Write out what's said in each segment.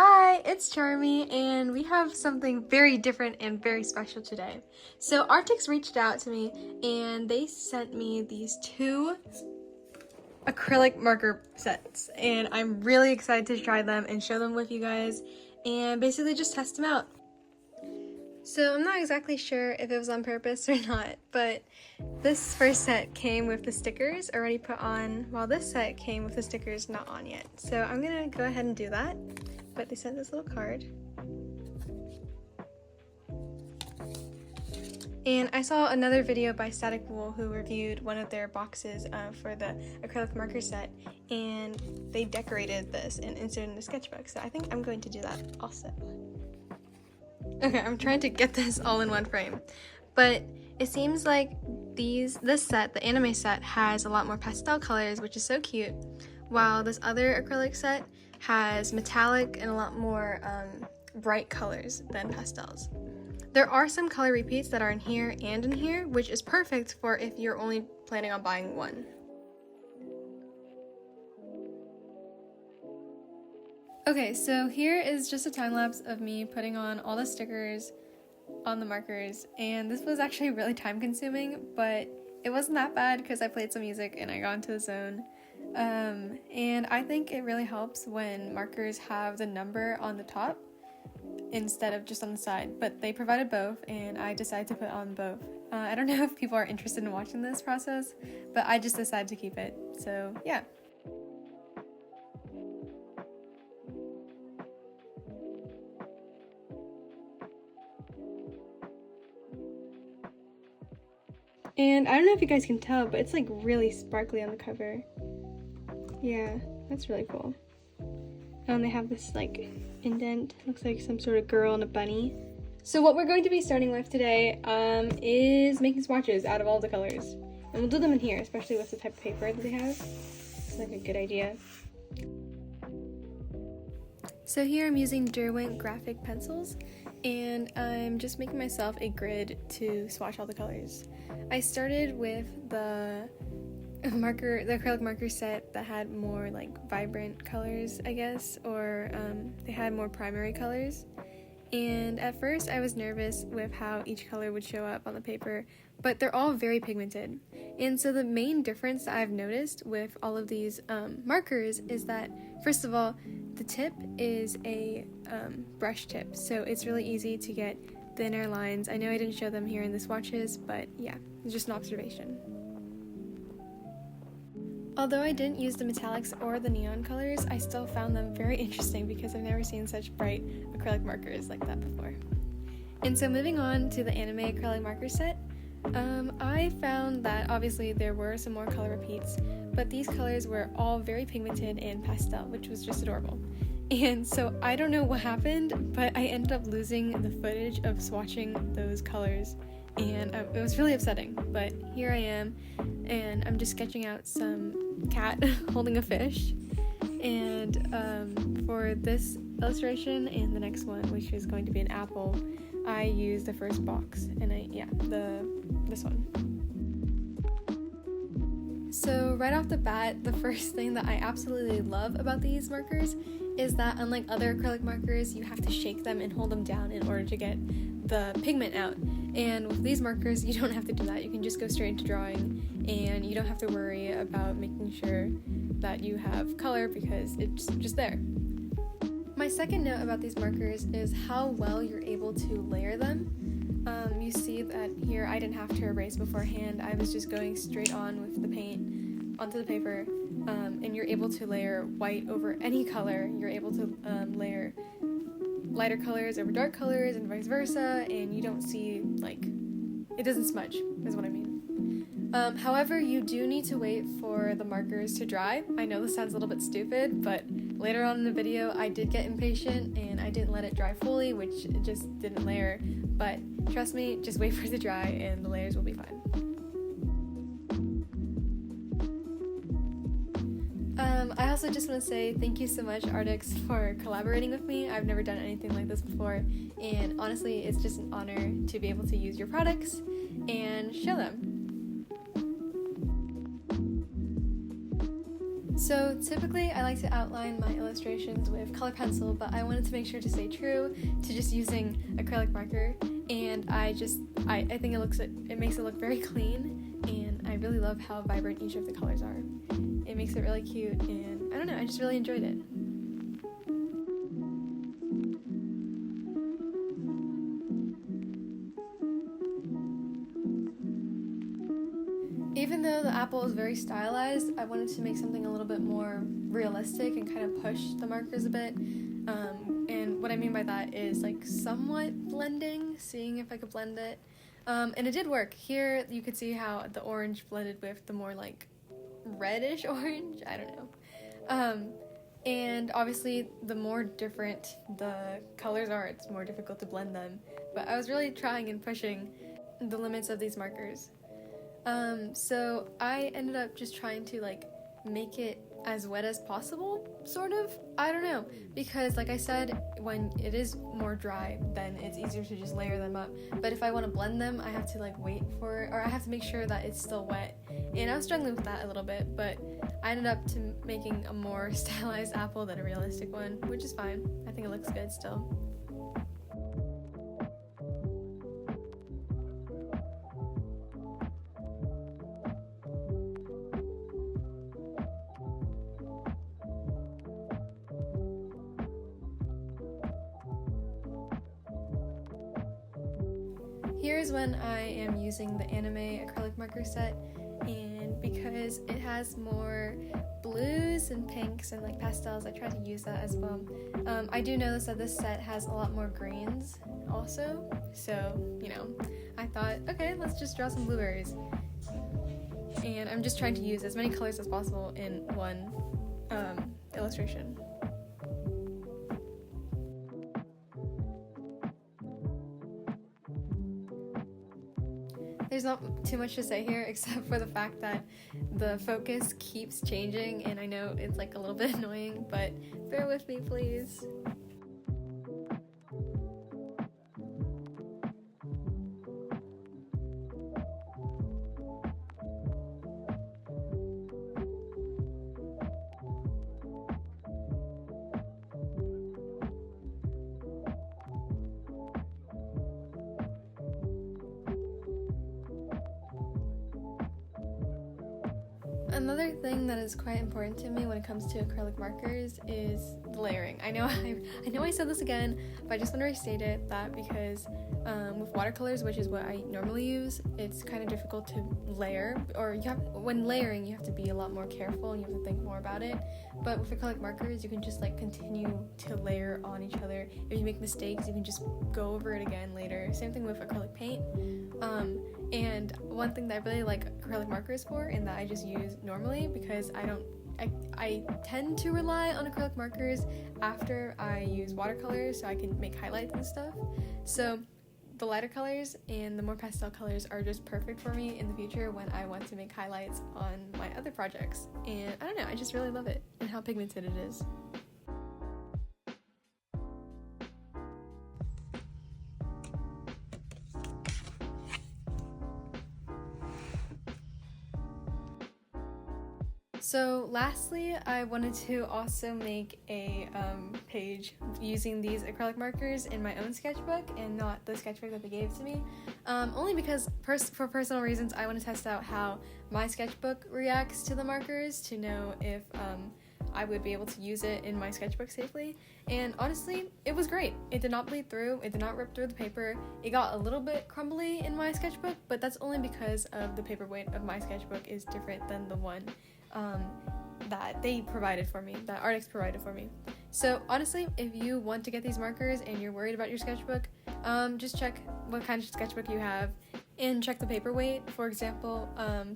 Hi, it's Charmy, and we have something very different and very special today. So Arrtx reached out to me, and they sent me these two acrylic marker sets, and I'm really excited to try them and show them with you guys, and basically just test them out. So I'm not exactly sure if it was on purpose or not, but this first set came with the stickers already put on, while this set came with the stickers not on yet. So I'm gonna go ahead and do that. But they sent this little card. And I saw another video by Static Wool who reviewed one of their boxes for the acrylic marker set, and they decorated this and inserted in the sketchbook, so I think I'm going to do that also. Okay, I'm trying to get this all in one frame, but it seems like this set, the anime set, has a lot more pastel colors, which is so cute, while this other acrylic set has metallic and a lot more bright colors than pastels. There are some color repeats that are in here and in here, which is perfect for if you're only planning on buying one. Okay, so here is just a time lapse of me putting on all the stickers on the markers, and this was actually really time consuming, but it wasn't that bad because I played some music and I got into the zone. And I think it really helps when markers have the number on the top instead of just on the side, but they provided both and I decided to put on both. I don't know if people are interested in watching this process, but I just decided to keep it, so yeah. And I don't know if you guys can tell, but it's like really sparkly on the cover. Yeah, that's really cool. They have this like indent, looks like some sort of girl and a bunny. So what we're going to be starting with today is making swatches out of all the colors. And we'll do them in here, especially with the type of paper that they have. It's like a good idea. So here I'm using Derwent graphic pencils, and I'm just making myself a grid to swatch all the colors. I started with the acrylic marker set that had more like vibrant colors, I guess, or they had more primary colors. And at first I was nervous with how each color would show up on the paper, but they're all very pigmented. And so the main difference that I've noticed with all of these markers is that, first of all, the tip is a brush tip, so it's really easy to get thinner lines. I know I didn't show them here in the swatches, but yeah, it's just an observation. Although I didn't use the metallics or the neon colors, I still found them very interesting because I've never seen such bright acrylic markers like that before. And so moving on to the anime acrylic marker set, I found that obviously there were some more color repeats, but these colors were all very pigmented and pastel, which was just adorable. And so I don't know what happened, but I ended up losing the footage of swatching those colors, and it was really upsetting. But here I am, and I'm just sketching out some cat holding a fish. And for this illustration and the next one, which is going to be an apple, I used the first box, and this one. So right off the bat, the first thing that I absolutely love about these markers is that unlike other acrylic markers, you have to shake them and hold them down in order to get the pigment out. And with these markers, you don't have to do that. You can just go straight into drawing, and you don't have to worry about making sure that you have color because it's just there. My second note about these markers is how well you're able to layer them. You see that here I didn't have to erase beforehand. I was just going straight on with the paint onto the paper, and you're able to layer white over any color. You're able to layer lighter colors over dark colors and vice versa, and you don't see, like, it doesn't smudge, is what I mean. However, you do need to wait for the markers to dry. I know this sounds a little bit stupid, but later on in the video I did get impatient and I didn't let it dry fully, which it just didn't layer, but trust me, just wait for it to dry and the layers will be fine. I also just want to say thank you so much, Arrtx, for collaborating with me. I've never done anything like this before, and honestly, it's just an honor to be able to use your products and show them. So typically I like to outline my illustrations with color pencil, but I wanted to make sure to stay true to just using acrylic marker, and I think it makes it look very clean, and I really love how vibrant each of the colors are. It makes it really cute, and I don't know, I just really enjoyed it. Even though the apple is very stylized, I wanted to make something a little bit more realistic and kind of push the markers a bit. And what I mean by that is like somewhat blending, seeing if I could blend it. And it did work. Here you could see how the orange blended with the more like reddish orange, I don't know. And obviously the more different the colors are, it's more difficult to blend them. But I was really trying and pushing the limits of these markers. So I ended up just trying to like make it as wet as possible, sort of. I don't know, because like I said, when it is more dry, then it's easier to just layer them up. But if I want to blend them, I have to like wait for it, or I have to make sure that it's still wet. And I was struggling with that a little bit, but I ended up making a more stylized apple than a realistic one, which is fine. I think it looks good still. Here's when I am using the anime acrylic marker set, and because it has more blues and pinks and like pastels, I try to use that as well. I do notice that this set has a lot more greens also, so you know, I thought, okay, let's just draw some blueberries. And I'm just trying to use as many colors as possible in one illustration. There's not too much to say here except for the fact that the focus keeps changing, and I know it's like a little bit annoying, but bear with me please. Another thing that is quite important to me when it comes to acrylic markers is the layering. I know I said this again, but I just want to restate it that because with watercolors, which is what I normally use, it's kind of difficult to layer, or when layering you have to be a lot more careful and you have to think more about it. But with acrylic markers, you can just like continue to layer on each other. If you make mistakes, you can just go over it again later. Same thing with acrylic paint. And one thing that I really like acrylic markers for, and that I just use normally because I tend to rely on acrylic markers after I use watercolors so I can make highlights and stuff. So the lighter colors and the more pastel colors are just perfect for me in the future when I want to make highlights on my other projects. And I don't know, I just really love it and how pigmented it is. So lastly, I wanted to also make a page using these acrylic markers in my own sketchbook and not the sketchbook that they gave to me. Only because for personal reasons, I want to test out how my sketchbook reacts to the markers to know if I would be able to use it in my sketchbook safely. And honestly, it was great. It did not bleed through, it did not rip through the paper. It got a little bit crumbly in my sketchbook, but that's only because of the paperweight of my sketchbook is different than the one that they provided for me, that Arrtx provided for me. So honestly, if you want to get these markers and you're worried about your sketchbook, just check what kind of sketchbook you have and check the paperweight. For example,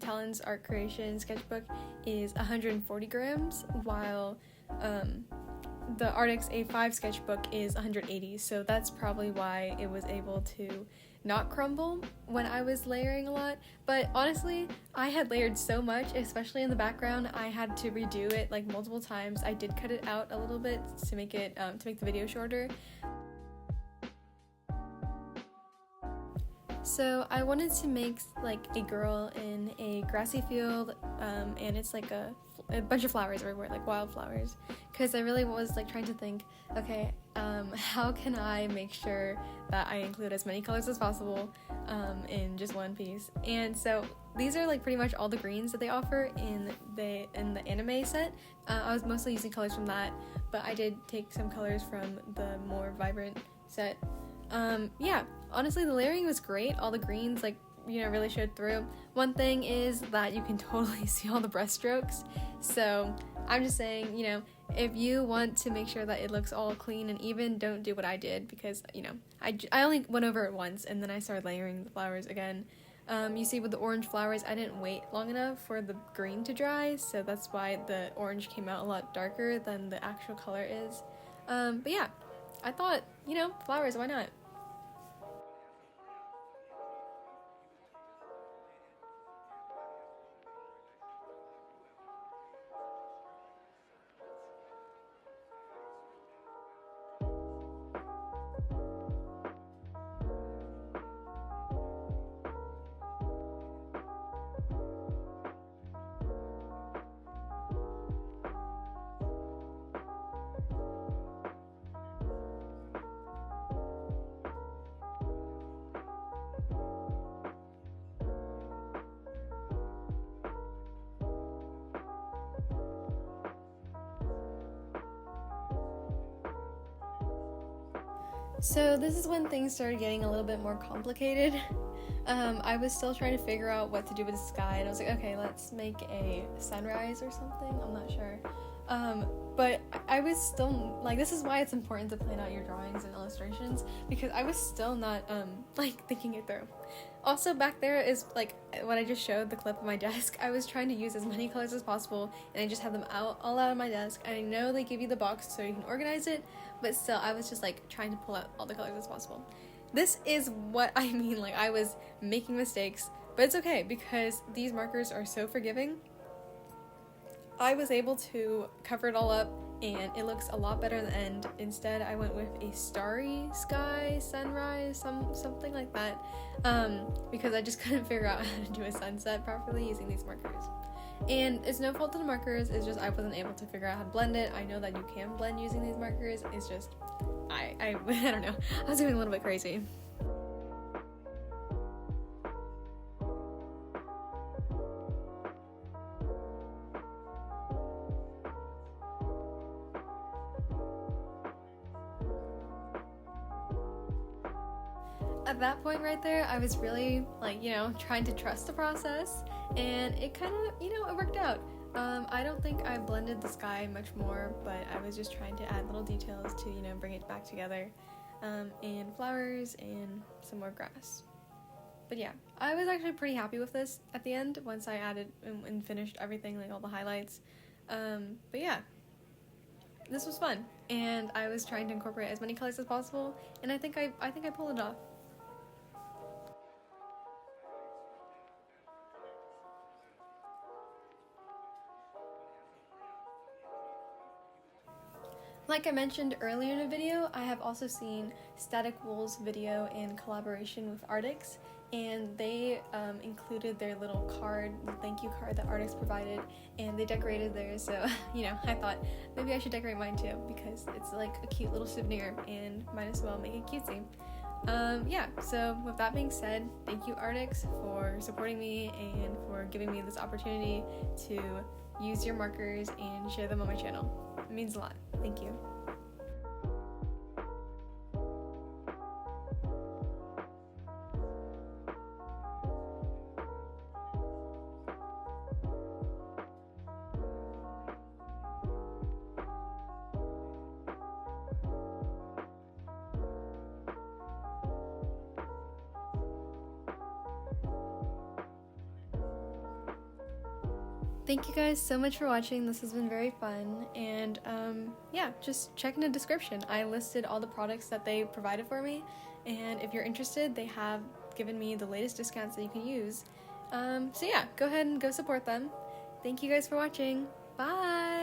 Talon's art creation sketchbook is 140 grams, while the Arrtx A5 sketchbook is 180, so that's probably why it was able to not crumble when I was layering a lot. But honestly, I had layered so much, especially in the background, I had to redo it like multiple times. I did cut it out a little bit to make it to make the video shorter. So I wanted to make like a girl in a grassy field, and it's like a bunch of flowers everywhere, like wildflowers, because I really was like trying to think, okay, how can I make sure that I include as many colors as possible in just one piece. And so these are like pretty much all the greens that they offer in the anime set. I was mostly using colors from that, but I did take some colors from the more vibrant set. Yeah, honestly the layering was great. All the greens like, you know, really showed through. One thing is that you can totally see all the brushstrokes, so I'm just saying, you know, if you want to make sure that it looks all clean and even, don't do what I did, because, you know, I only went over it once and then I started layering the flowers again. You see with the orange flowers, I didn't wait long enough for the green to dry, so that's why the orange came out a lot darker than the actual color is. But yeah, I thought, you know, flowers, why not? So this is when things started getting a little bit more complicated. I was still trying to figure out what to do with the sky, and I was like, okay, let's make a sunrise or something, I'm not sure. But I was still, like, this is why it's important to plan out your drawings and illustrations, because I was still not, like, thinking it through. Also, back there is, like, what I just showed, the clip of my desk. I was trying to use as many colors as possible, and I just had them all out on my desk. And I know they give you the box so you can organize it, but still, I was just, like, trying to pull out all the colors as possible. This is what I mean, like, I was making mistakes, but it's okay, because these markers are so forgiving. I was able to cover it all up, and it looks a lot better in the end. Instead, I went with a starry sky, sunrise, something like that, because I just couldn't figure out how to do a sunset properly using these markers. And it's no fault of the markers, it's just I wasn't able to figure out how to blend it. I know that you can blend using these markers, it's just, I don't know, I was going a little bit crazy. At that point right there, I was really, like, you know, trying to trust the process, and it kind of, you know, it worked out. I don't think I blended the sky much more, but I was just trying to add little details to, you know, bring it back together, and flowers and some more grass. But yeah, I was actually pretty happy with this at the end once I added and finished everything, like all the highlights. But yeah, this was fun, and I was trying to incorporate as many colors as possible, and I think I pulled it off. Like I mentioned earlier in the video, I have also seen Static Wool's video in collaboration with Arrtx, and they included their little card, the thank you card that Arrtx provided, and they decorated theirs, so, you know, I thought maybe I should decorate mine too, because it's like a cute little souvenir, and might as well make it cutesy. Yeah, so with that being said, thank you Arrtx for supporting me and for giving me this opportunity to use your markers and share them on my channel. It means a lot. Thank you. Thank you guys so much for watching. This has been very fun, and yeah, just check in the description. I listed all the products that they provided for me, and if you're interested, they have given me the latest discounts that you can use. So yeah, go ahead and go support them. Thank you guys for watching. Bye!